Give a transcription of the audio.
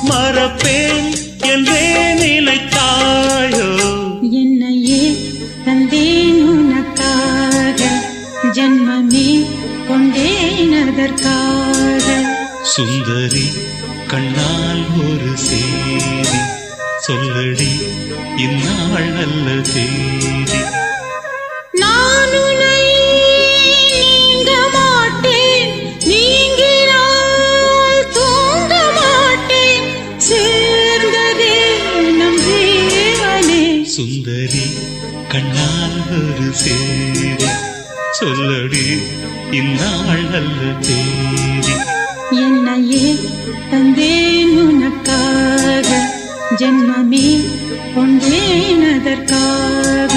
மறப்பேன் என்றே நினைத்தாயோ என்னையே தந்தேன் உனக்காக ஜன்மமே கொண்டேன் அதற்காக சுந்தரி கண்ணால் ஒரு சேதி சொல்லடி இந்நாள் நல்ல தேதி நான் உன்னை நீங்க மாட்டேன் நீங்கினால் தூங்க மாட்டேன் சேர்ந்ததே நம் ஜீவனே சுந்தரி கண்ணால் ஒரு சேதி சொல்லடி இந்நாள் நல்ல தேதி என்னையே தந்தேன் உனக்காக ஜன்மமே கொண்டேன் அதற்காக